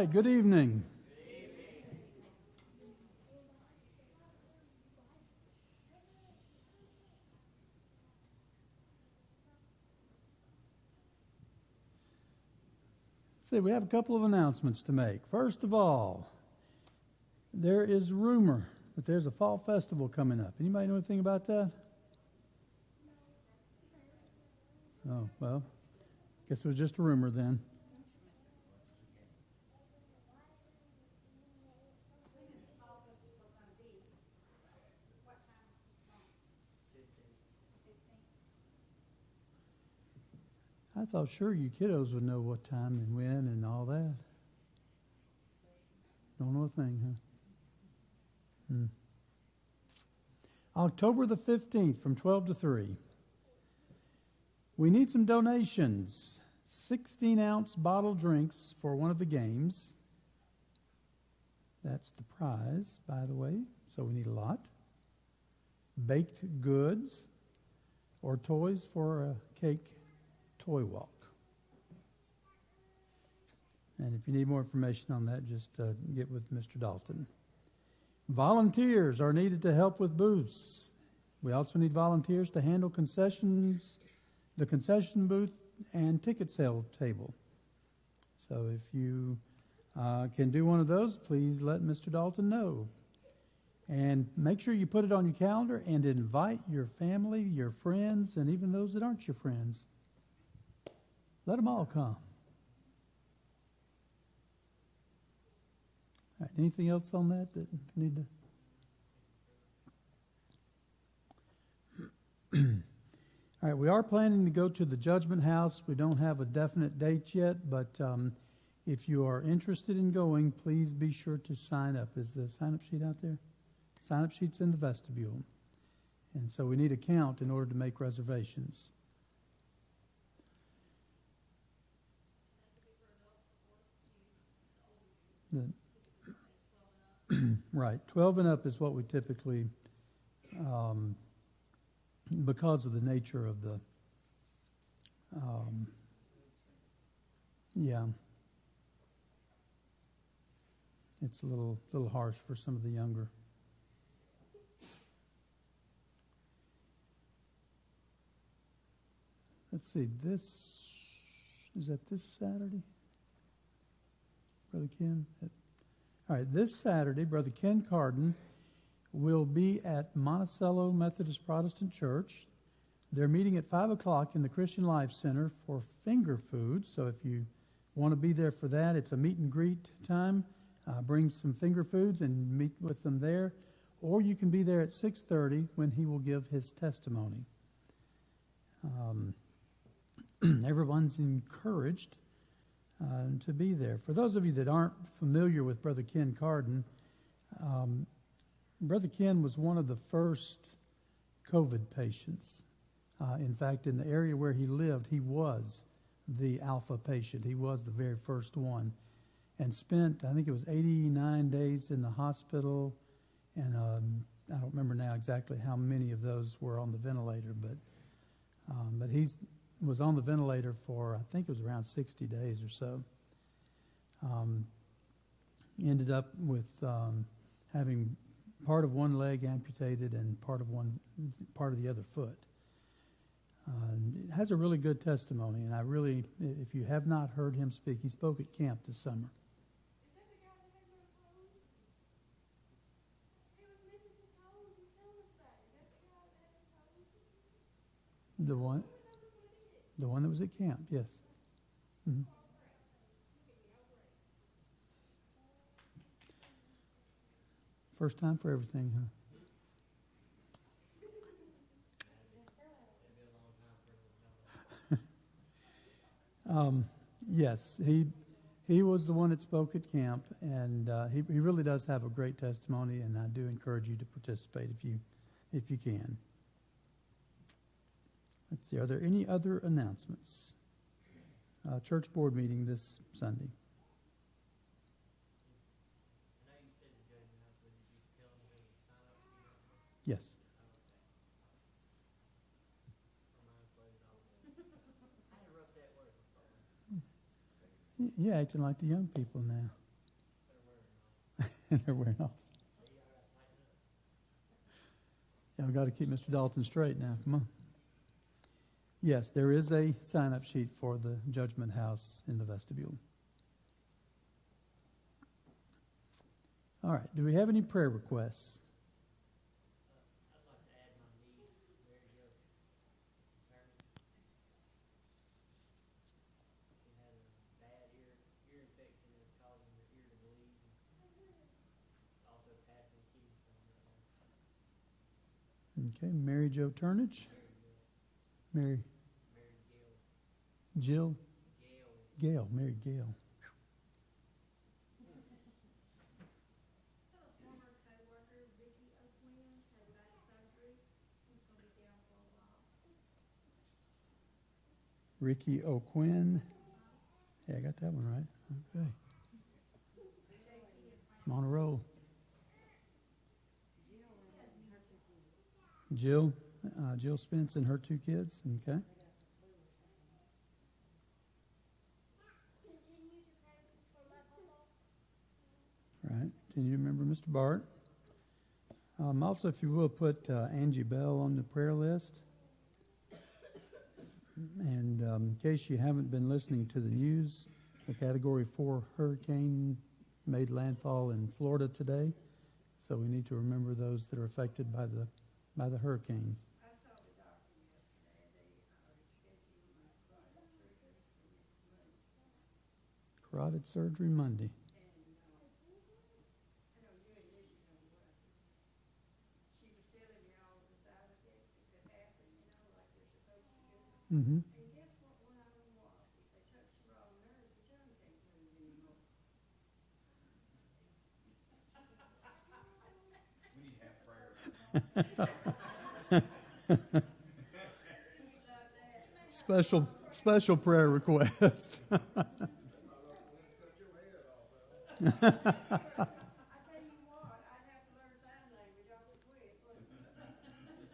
right, good evening. See, we have a couple of announcements to make. First of all, there is rumor that there's a fall festival coming up. Anybody know anything about that? Oh, well, guess it was just a rumor then. I thought sure you kiddos would know what time and when and all that. Don't know a thing, huh? October the 15th from 12 to 3. We need some donations. 16-ounce bottle drinks for one of the games. That's the prize, by the way, so we need a lot. Baked goods or toys for a cake toy walk. And if you need more information on that, just get with Mr. Dalton. Volunteers are needed to help with booths. We also need volunteers to handle concessions, the concession booth, and ticket sale table. So if you can do one of those, please let Mr. Dalton know. And make sure you put it on your calendar and invite your family, your friends, and even those that aren't your friends. Let them all come. All right, anything else on that you need to? All right, we are planning to go to the Judgment House. We don't have a definite date yet, but if you are interested in going, please be sure to sign up. Is the sign-up sheet out there? Sign-up sheet's in the vestibule. And so we need a count in order to make reservations. Right, 12 and up is what we typically, because of the nature of the, yeah, it's a little harsh for some of the younger. Let's see, is that this Saturday? Brother Ken? All right, this Saturday, Brother Ken Cardin will be at Monticello Methodist Protestant Church. They're meeting at 5 o'clock in the Christian Life Center for finger food. So if you want to be there for that, it's a meet and greet time. Bring some finger foods and meet with them there. Or you can be there at 6:30 when he will give his testimony. Everyone's encouraged to be there. For those of you that aren't familiar with Brother Ken Cardin, Brother Ken was one of the first COVID patients. In fact, in the area where he lived, he was the alpha patient. He was the very first one, and spent, I think it was 89 days in the hospital, and I don't remember now exactly how many of those were on the ventilator, but he was on the ventilator for, I think it was around 60 days or so. Ended up with having part of one leg amputated and part of the other foot. It has a really good testimony, and I really, if you have not heard him speak, he spoke at camp this summer. Is that the guy that had no toes? He was missing his toes and telling us that. Is that the guy that had no toes? The one that was at camp, yes. Mm-hmm. First time for everything, huh? Yes, he was the one that spoke at camp, and he really does have a great testimony, and I do encourage you to participate if you can. Let's see, are there any other announcements? Church board meeting this Sunday. Yes. You're acting like the young people now. They're wearing off. Yeah, I've got to keep Mr. Dalton straight now. Come on. Yes, there is a sign-up sheet for the Judgment House in the vestibule. All right. Do we have any prayer requests? I'd like to add my niece, Mary Jo Turner. She had a bad ear infection that's causing her ear to bleed. Also passing keys from her. Okay. Mary Jo Turnage. Mary Gail. Jill. Gail. Mary Gail. Former co-worker Ricky O'Quinn had back surgery. He's gonna be down for a while. Ricky O'Quinn. Yeah, I got that one right. Okay. I'm on a roll. Jill Spence and her 2 kids. Okay. Continue to pray for my papa. Right. Continue to remember Mr. Bart. Also, if you will, put Angie Bell on the prayer list. And in case you haven't been listening to the news, a Category 4 hurricane made landfall in Florida today. So we need to remember those that are affected by the hurricane. I saw the doctor yesterday. They scheduled my carotid surgery for next Carotid surgery Monday. Monday. And I know you and Nikki don't work. She was telling me all the side effects that could happen, like they're supposed to do. Mm-hmm. And guess what one of them was? If they touch the wrong nerve, the tongue can't move anymore. We need to have prayer. Special prayer request. I tell you what, I'd have to learn sign language awful quick, wouldn't I?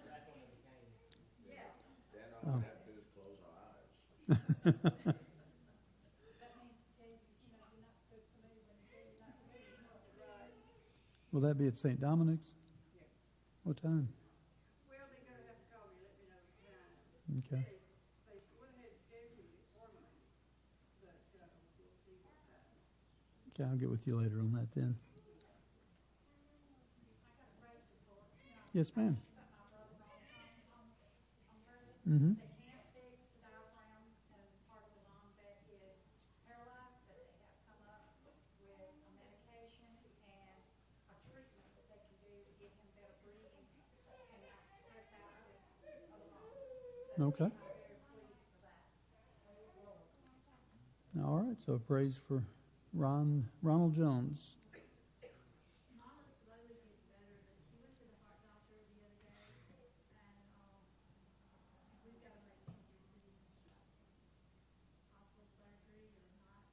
That's when it became. Yeah. Then all we have to do is close our eyes. That means to tell you, you're not supposed to move when you do, you're not supposed to move. Right. Will that be at St. Dominic's? Yeah. What time? Well, they're gonna have to call me, and let me know the time. Okay. They went ahead and scheduled it for me, but, we'll see what time. Okay, I'll get with you later on that then. I got a praise report. Yes, ma'am. My brother-in-law on her list. Mm-hmm. They can't fix the diaphragm, and part of the lung back is paralyzed, but they have come up with a medication and a treatment that they can do to get him better breathing and not stress out his other lung. So Okay. I'm very pleased for that. Praise the Lord. All right, so praise for Ronald Jones. Mama's slowly getting better, but she went to the heart doctor the other day, and, we've got to make some decisions about possible surgery or not.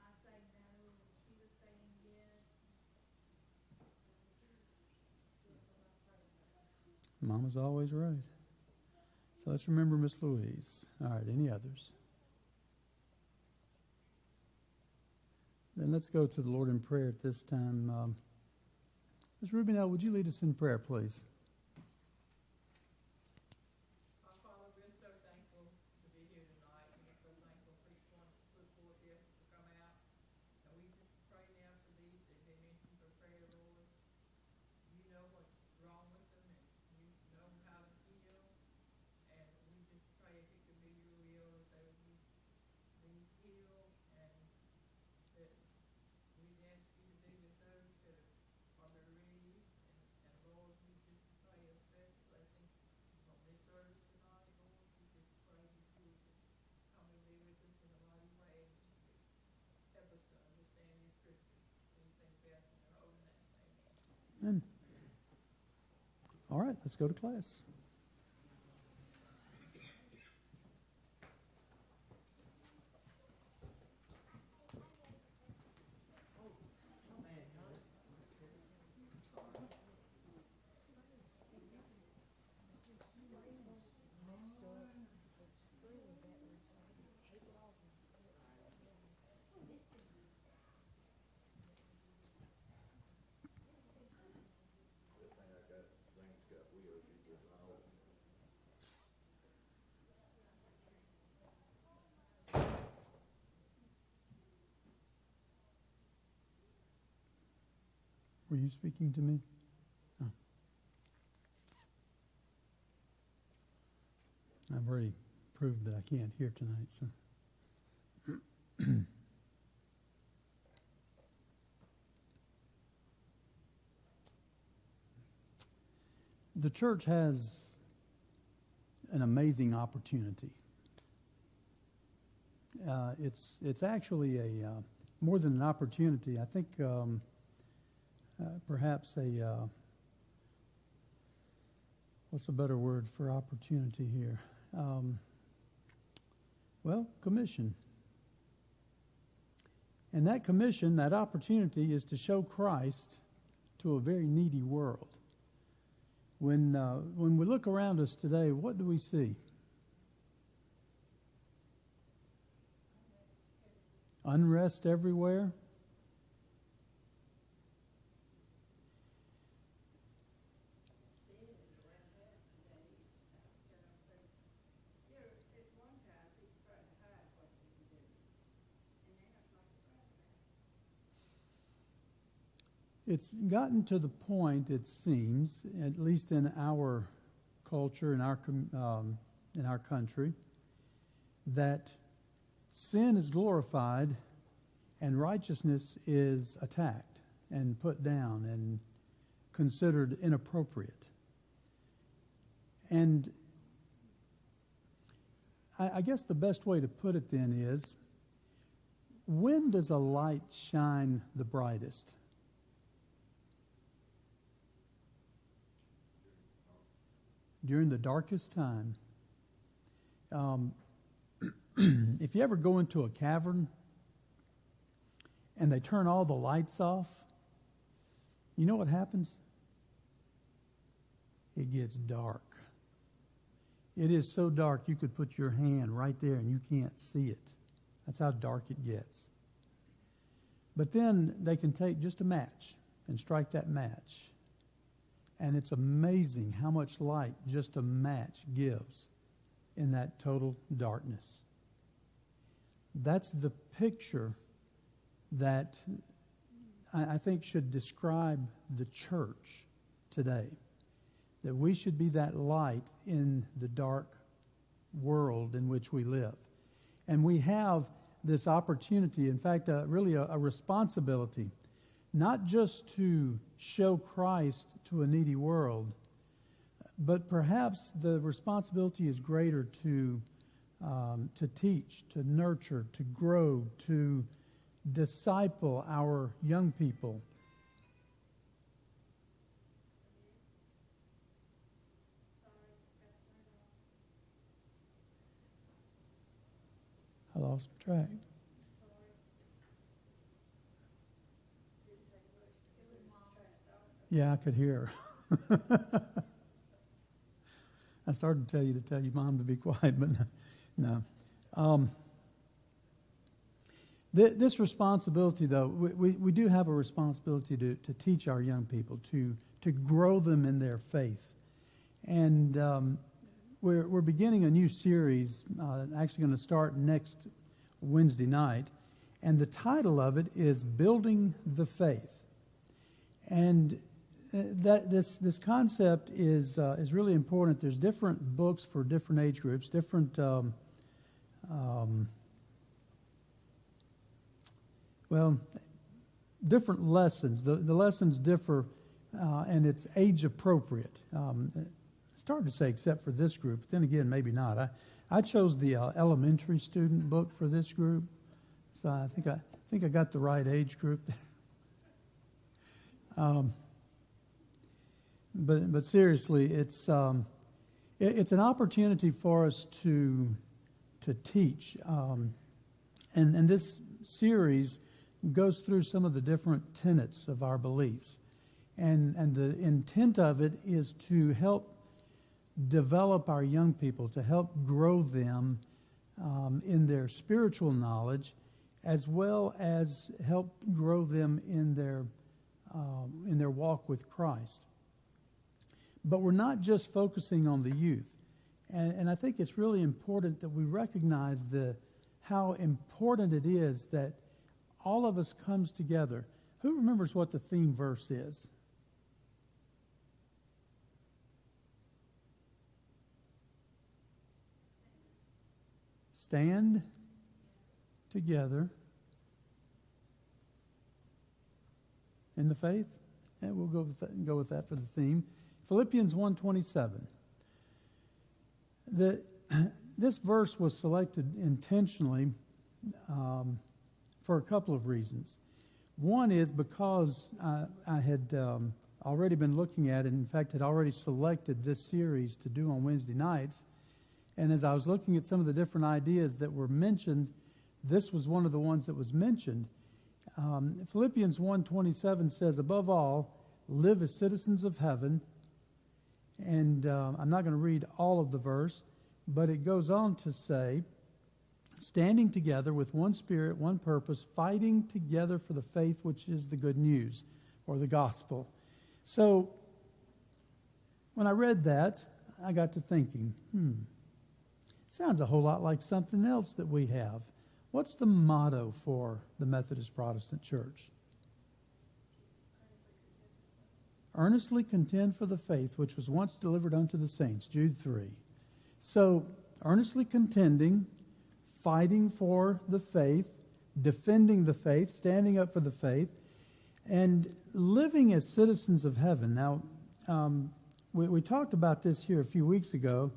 I say no, and she was saying yes. Mama's always right. So let's remember Miss Louise. All right, any others? Then let's go to the Lord in prayer at this time. Ms. Rubinell, would you lead us in prayer, please? Our Father, we're so thankful to be here tonight. We're so thankful for each one who put forth the effort to come out. And we just pray now for these that they mentioned for prayer, Lord. You know what's wrong with them and you know how to heal. And we just pray if it could be your will that they would be healed and that we ask you to be with those that are bereaved. And Lord, we just pray a special blessing on this service tonight, Lord. We just pray that you would just come and be with us in a mighty way and just help us to understand your scriptures. We thank you in your holy name. Amen. Amen. All right, let's go to class. Were you speaking to me? Oh. I've already proved that I can't hear tonight, so. The church has an amazing opportunity. It's actually a more than an opportunity. I think perhaps what's a better word for opportunity here? Well, commission. And that commission, that opportunity, is to show Christ to a very needy world. When we look around us today, what do we see? Unrest everywhere. It's gotten to the point, it seems, at least in our culture, in our country, that sin is glorified and righteousness is attacked and put down and considered inappropriate. And I guess the best way to put it then is, when does a light shine the brightest? During the darkest time. If you ever go into a cavern and they turn all the lights off, you know what happens? It gets dark. It is so dark you could put your hand right there and you can't see it. That's how dark it gets. But then they can take just a match and strike that match. And it's amazing how much light just a match gives in that total darkness. That's the picture that I think should describe the church today. That we should be that light in the dark world in which we live. And we have this opportunity, in fact, really a responsibility, not just to show Christ to a needy world, but perhaps the responsibility is greater to teach, to nurture, to grow, to disciple our young people. I lost track. Yeah, I could hear her. I started to tell you, Mom, to be quiet, but no. This responsibility, though, we do have a responsibility to teach our young people, to grow them in their faith. And we're beginning a new series, actually going to start next Wednesday night. And the title of it is Building the Faith. And that this concept is really important. There's different books for different age groups, different different lessons. The lessons differ, and it's age appropriate. It's hard to say except for this group. Then again, maybe not. I chose the elementary student book for this group, so I think I got the right age group there. But seriously, it's an opportunity for us to teach, and this series goes through some of the different tenets of our beliefs, and the intent of it is to help develop our young people, to help grow them in their spiritual knowledge, as well as help grow them in their walk with Christ. But we're not just focusing on the youth. And I think it's really important that we recognize how important it is that all of us comes together. Who remembers what the theme verse is? Stand together in the faith. And we'll go with that for the theme. Philippians 1:27. This verse was selected intentionally for a couple of reasons. One is because I had already been looking at it, in fact, had already selected this series to do on Wednesday nights. And as I was looking at some of the different ideas that were mentioned, this was one of the ones that was mentioned. Philippians 1:27 says, above all, live as citizens of heaven. And I'm not going to read all of the verse, but it goes on to say, standing together with one spirit, one purpose, fighting together for the faith which is the good news, or the gospel. So when I read that, I got to thinking, sounds a whole lot like something else that we have. What's the motto for the Methodist Protestant Church? Earnestly contend for the faith which was once delivered unto the saints, Jude 3. So, earnestly contending, fighting for the faith, defending the faith, standing up for the faith, and living as citizens of heaven. Now, we talked about this here a few weeks ago,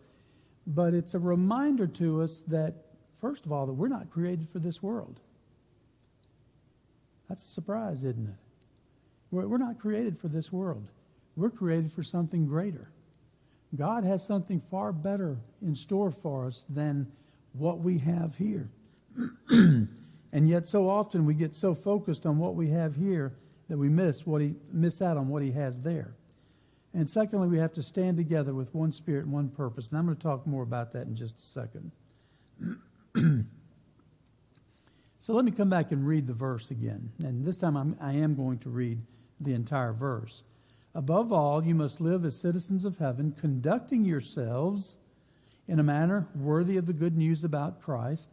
but it's a reminder to us that, first of all, that we're not created for this world. That's a surprise, isn't it? We're not created for this world. We're created for something greater. God has something far better in store for us than what we have here. And yet so often we get so focused on what we have here that we miss out on what he has there. And secondly, we have to stand together with one spirit and one purpose. And I'm going to talk more about that in just a second. So let me come back and read the verse again. And this time I am going to read the entire verse. Above all, you must live as citizens of heaven, conducting yourselves in a manner worthy of the good news about Christ.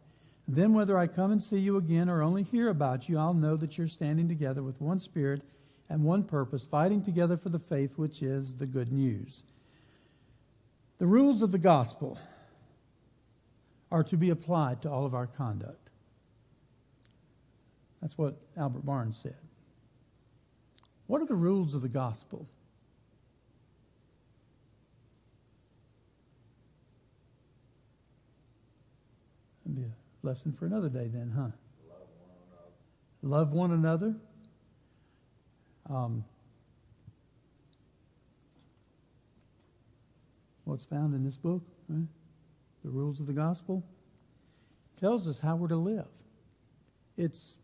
Then whether I come and see you again or only hear about you, I'll know that you're standing together with one spirit and one purpose, fighting together for the faith which is the good news. The rules of the gospel are to be applied to all of our conduct. That's what Albert Barnes said. What are the rules of the gospel? That'd be a lesson for another day then, huh? Love one another. What's found in this book, right? The rules of the gospel, tells us how we're to live. It's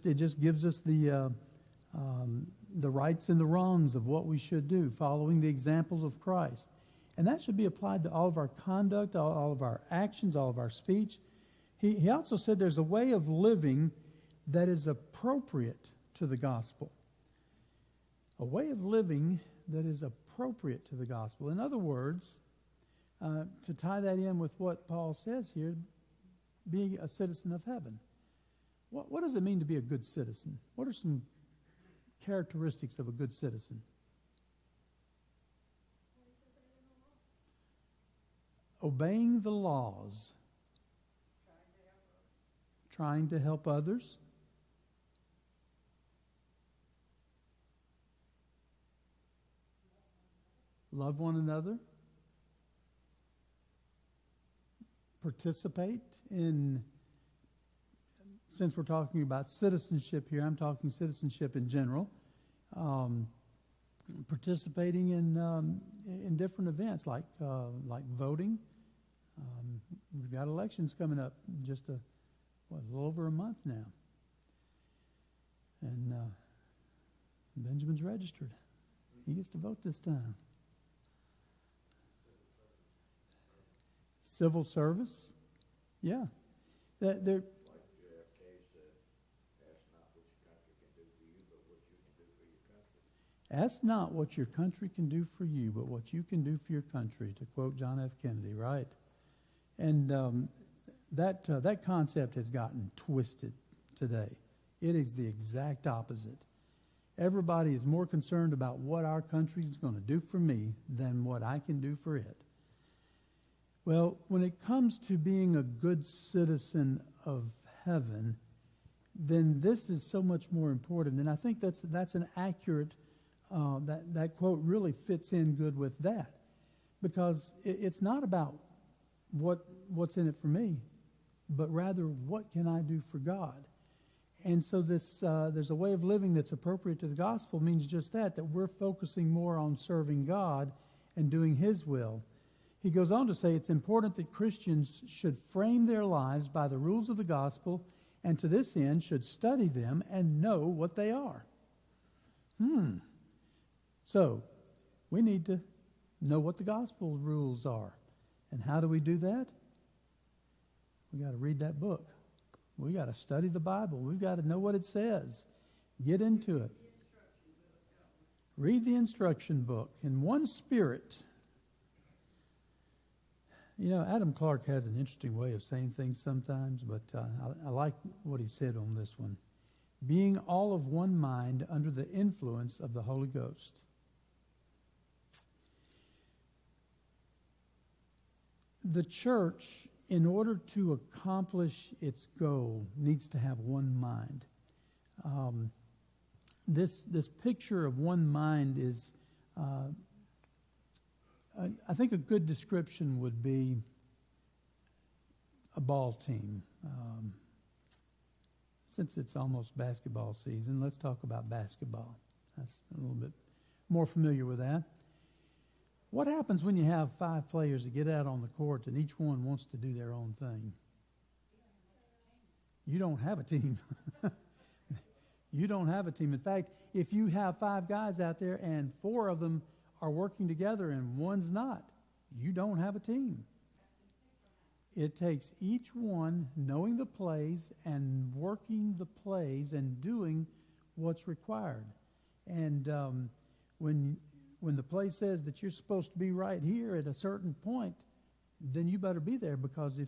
it just gives us the rights and the wrongs of what we should do, following the examples of Christ. And that should be applied to all of our conduct, all of our actions, all of our speech. He also said there's a way of living that is appropriate to the gospel. A way of living that is appropriate to the gospel. In other words, to tie that in with what Paul says here, being a citizen of heaven. What does it mean to be a good citizen? What are some characteristics of a good citizen? Obeying the laws. Trying to help others. Love one another. Participate in, since we're talking about citizenship here, I'm talking citizenship in general. Participating in different events like voting. We've got elections coming up in just a little over a month now. And Benjamin's registered. He gets to vote this time. Civil service. Yeah. They're, Like JFK said, ask not what your country can do for you, but what you can do for your country. Ask not what your country can do for you, but what you can do for your country, to quote John F. Kennedy, right? And that concept has gotten twisted today. It is the exact opposite. Everybody is more concerned about what our country is going to do for me than what I can do for it. Well, when it comes to being a good citizen of heaven, then this is so much more important. And I think that's an accurate, that quote really fits in good with that. Because it's not about what's in it for me, but rather what can I do for God. And so there's a way of living that's appropriate to the gospel means just that we're focusing more on serving God and doing His will. He goes on to say it's important that Christians should frame their lives by the rules of the gospel, and to this end should study them and know what they are. So we need to know what the gospel rules are. And how do we do that? We got to read that book. We got to study the Bible. We've got to know what it says. Get into it. Read the instruction book in one spirit. You know, Adam Clark has an interesting way of saying things sometimes, but I like what he said on this one. Being all of one mind under the influence of the Holy Ghost. The church, in order to accomplish its goal, needs to have one mind. This picture of one mind is, I think a good description would be a ball team. Since it's almost basketball season, let's talk about basketball. That's a little bit more familiar with that. What happens when you have 5 players that get out on the court and each one wants to do their own thing? You don't have a team. You don't have a team. In fact, if you have 5 guys out there and 4 of them are working together and one's not, you don't have a team. It takes each one knowing the plays and working the plays and doing what's required. And when the play says that you're supposed to be right here at a certain point, then you better be there, because if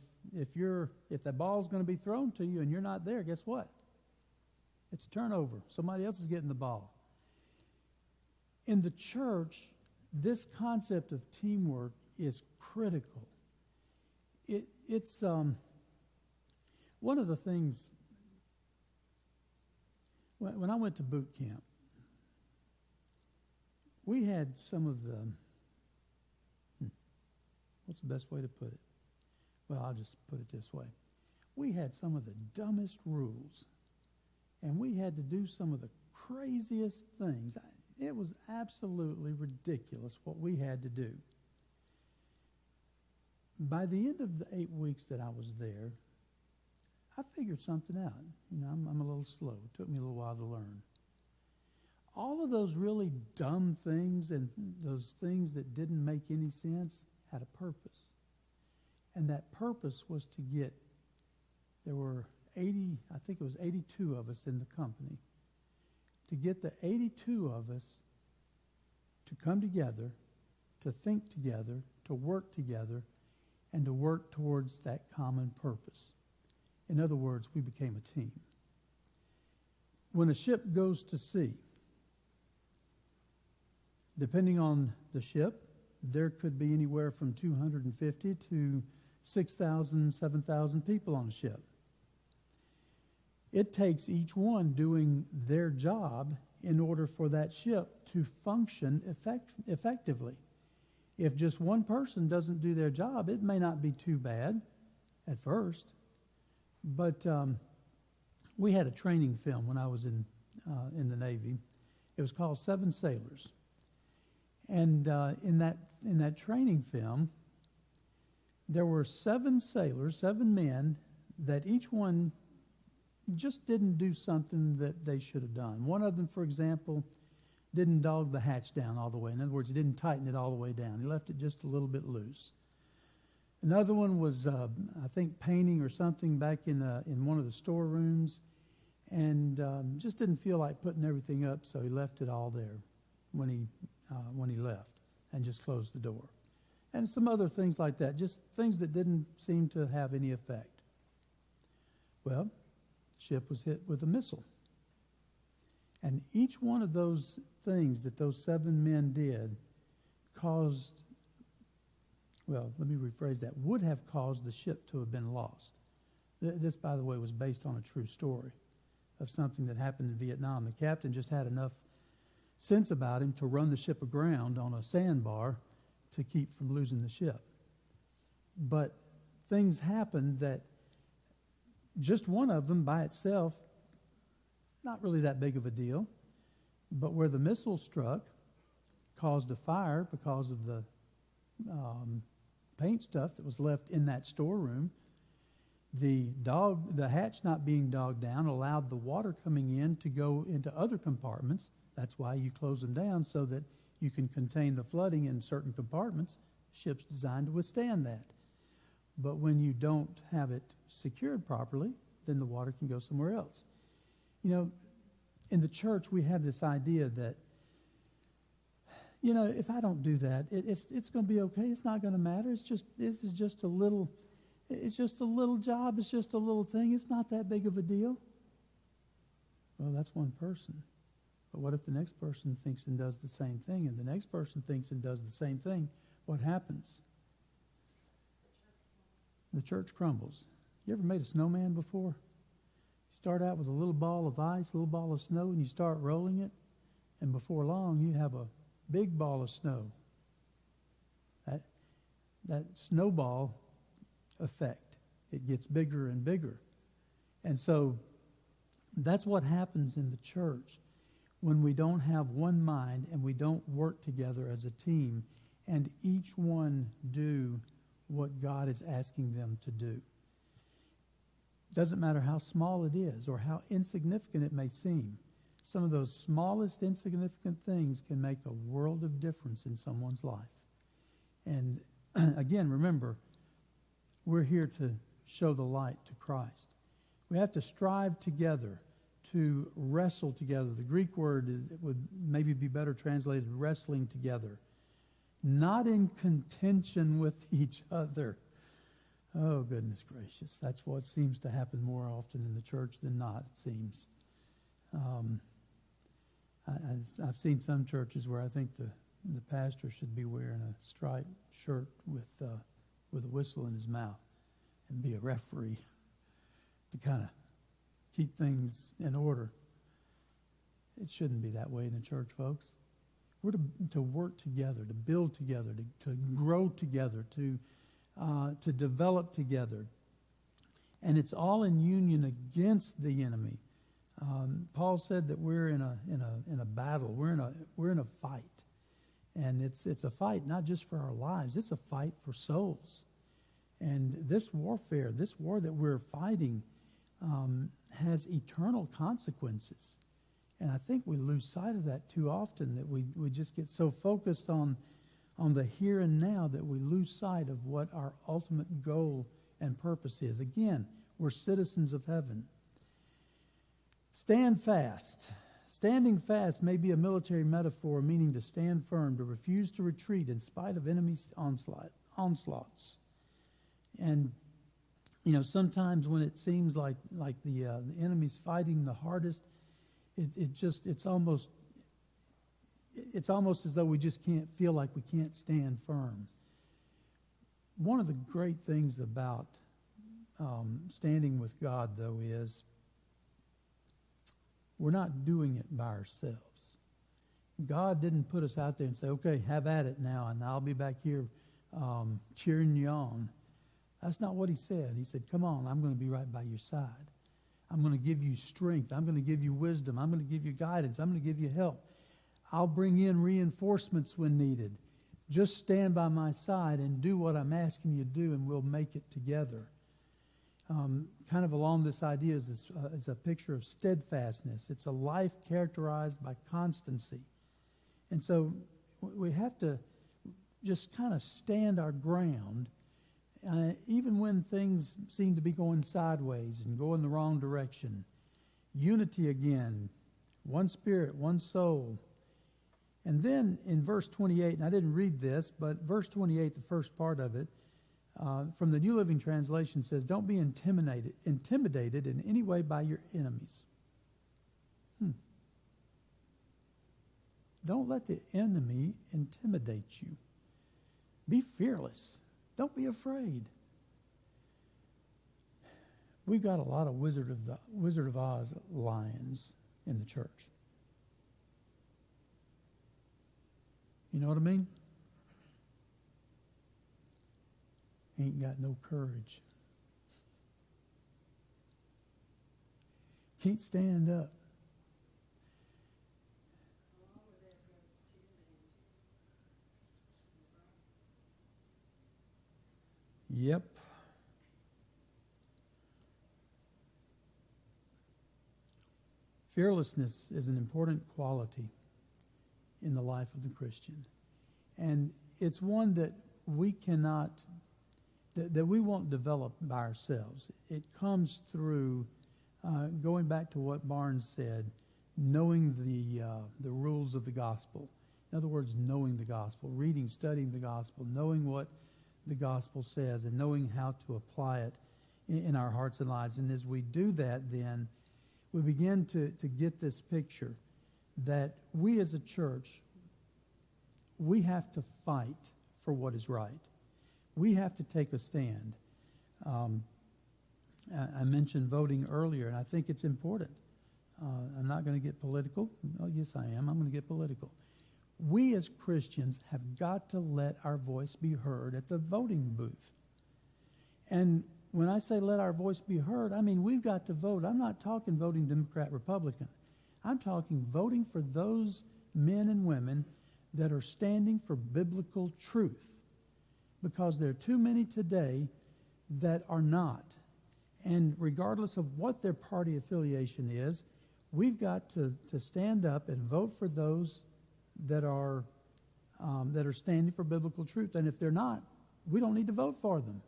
that ball's going to be thrown to you and you're not there, guess what? It's a turnover. Somebody else is getting the ball. In the church, this concept of teamwork is critical. It's one of the things, when I went to boot camp, we had some of the, what's the best way to put it? Well, I'll just put it this way. We had some of the dumbest rules, and we had to do some of the craziest things. It was absolutely ridiculous what we had to do. By the end of the 8 weeks that I was there, I figured something out. You know, I'm a little slow. It took me a little while to learn. All of those really dumb things and those things that didn't make any sense had a purpose. And that purpose was to get, there were 82 of us in the company, to get the 82 of us to come together, to think together, to work together, and to work towards that common purpose. In other words, we became a team. When a ship goes to sea, depending on the ship, there could be anywhere from 250 to 6,000, 7,000 people on a ship. It takes each one doing their job in order for that ship to function effectively. If just one person doesn't do their job, it may not be too bad at first. But we had a training film when I was in the Navy. It was called 7 Sailors. And in that training film, there were 7 sailors, 7 men, that each one just didn't do something that they should have done. One of them, for example, didn't dog the hatch down all the way. In other words, he didn't tighten it all the way down. He left it just a little bit loose. Another one was, I think, painting or something back in one of the storerooms, and just didn't feel like putting everything up, so he left it all there when he left and just closed the door. And some other things like that, just things that didn't seem to have any effect. Well, the ship was hit with a missile. And each one of those things that those 7 men did caused, well, let me rephrase that, would have caused the ship to have been lost. This, by the way, was based on a true story of something that happened in Vietnam. The captain just had enough sense about him to run the ship aground on a sandbar to keep from losing the ship. But things happened that just one of them by itself, not really that big of a deal, but where the missile struck, caused a fire because of the paint stuff that was left in that storeroom. The hatch not being dogged down allowed the water coming in to go into other compartments. That's why you close them down, so that you can contain the flooding in certain compartments. Ship's designed to withstand that. But when you don't have it secured properly, then the water can go somewhere else. You know, in the church, we have this idea that, you know, if I don't do that, it's going to be okay. It's not going to matter. It's just a little job. It's just a little thing. It's not that big of a deal. Well, that's one person. But what if the next person thinks and does the same thing, and the next person thinks and does the same thing? What happens? The church crumbles. You ever made a snowman before? You start out with a little ball of ice, a little ball of snow, and you start rolling it, and before long you have a big ball of snow. That snowball effect, it gets bigger and bigger. And so that's what happens in the church when we don't have one mind and we don't work together as a team and each one do what God is asking them to do. Doesn't matter how small it is or how insignificant it may seem. Some of those smallest insignificant things can make a world of difference in someone's life. And again, remember, we're here to show the light to Christ. We have to strive together, to wrestle together. The Greek word would maybe be better translated wrestling together. Not in contention with each other. Oh, goodness gracious. That's what seems to happen more often in the church than not, it seems. I've seen some churches where I think the pastor should be wearing a striped shirt with a whistle in his mouth and be a referee to kind of keep things in order. It shouldn't be that way in the church, folks. We're to work together, to build together, to grow together, to develop together. And it's all in union against the enemy. Paul said that we're in a battle. We're in a fight. And it's a fight not just for our lives, it's a fight for souls. And this warfare, this war that we're fighting, has eternal consequences. And I think we lose sight of that too often, that we just get so focused on the here and now that we lose sight of what our ultimate goal and purpose is. Again, we're citizens of heaven. Stand fast. Standing fast may be a military metaphor meaning to stand firm, to refuse to retreat in spite of enemies' onslaughts. And, you know, sometimes when it seems like the enemy's fighting the hardest, it's almost as though we just can't feel like we can't stand firm. One of the great things about standing with God, though, is we're not doing it by ourselves. God didn't put us out there and say, okay, have at it now, and I'll be back here cheering you on. That's not what he said. He said, come on, I'm going to be right by your side. I'm going to give you strength. I'm going to give you wisdom. I'm going to give you guidance. I'm going to give you help. I'll bring in reinforcements when needed. Just stand by my side and do what I'm asking you to do, and we'll make it together. Kind of along this idea is a picture of steadfastness. It's a life characterized by constancy. And so we have to just kind of stand our ground, even when things seem to be going sideways and going the wrong direction. Unity again, one spirit, one soul. And then in verse 28, and I didn't read this, but verse 28, the first part of it, from the New Living Translation says, don't be intimidated in any way by your enemies. Don't let the enemy intimidate you. Be fearless. Don't be afraid. We've got a lot of Wizard of Oz lions in the church. You know what I mean? Ain't got no courage. Can't stand up. Yep. Fearlessness is an important quality in the life of the Christian. And it's one that we cannot, that we won't develop by ourselves. It comes through, going back to what Barnes said, knowing the rules of the gospel. In other words, knowing the gospel, reading, studying the gospel, knowing what the gospel says, and knowing how to apply it in our hearts and lives. And as we do that, then we begin to get this picture that we as a church, we have to fight for what is right. We have to take a stand. I mentioned voting earlier, and I think it's important. I'm not going to get political. Oh, yes, I am. I'm going to get political. We as Christians have got to let our voice be heard at the voting booth. And when I say let our voice be heard, I mean we've got to vote. I'm not talking voting Democrat, Republican. I'm talking voting for those men and women that are standing for biblical truth, because there are too many today that are not. And regardless of what their party affiliation is, we've got to stand up and vote for those that are standing for biblical truth. And if they're not, we don't need to vote for them.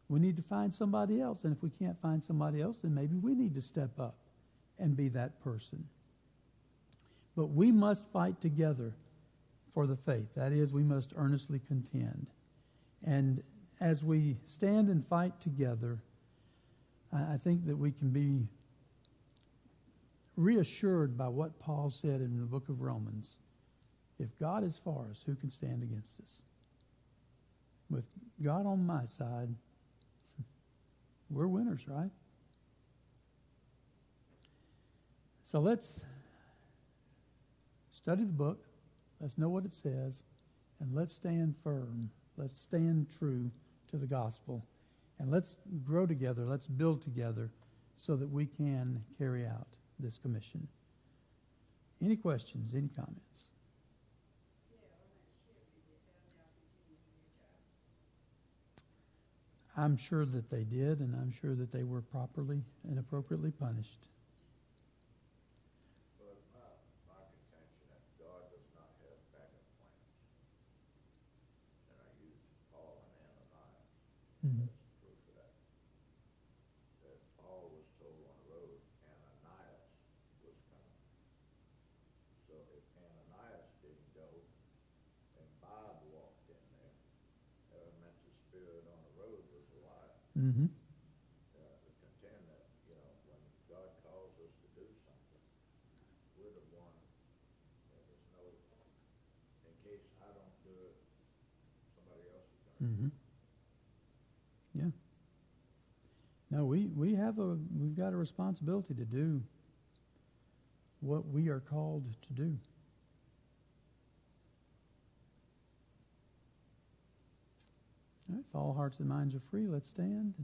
We need to find somebody else. And if we can't find somebody else, then maybe we need to step up and be that person. But we must fight together for the faith. That is, we must earnestly contend. And as we stand and fight together, I think that we can be reassured by what Paul said in the book of Romans. If God is for us, who can stand against us? With God on my side, we're winners, right? So let's study the book. Let's know what it says. And let's stand firm. Let's stand true to the gospel. And let's grow together. Let's build together so that we can carry out this commission. Any questions? Any comments? I'm sure that they did, and I'm sure that they were properly and appropriately punished. Well, it's my contention that God does not have backup plans. And I use Paul and Ananias Mm-hmm. as proof of that. That Paul was told on the road Ananias was coming. So if Ananias didn't go and Bob walked in there, that meant the spirit on the road was a lie. Mm-hmm. To contend that, when God calls us to do something, we're the one that is no, in case I don't do it, somebody else is going to. Mm-hmm. Yeah. No, we've got a responsibility to do what we are called to do. All right, if all hearts and minds are free, let's stand.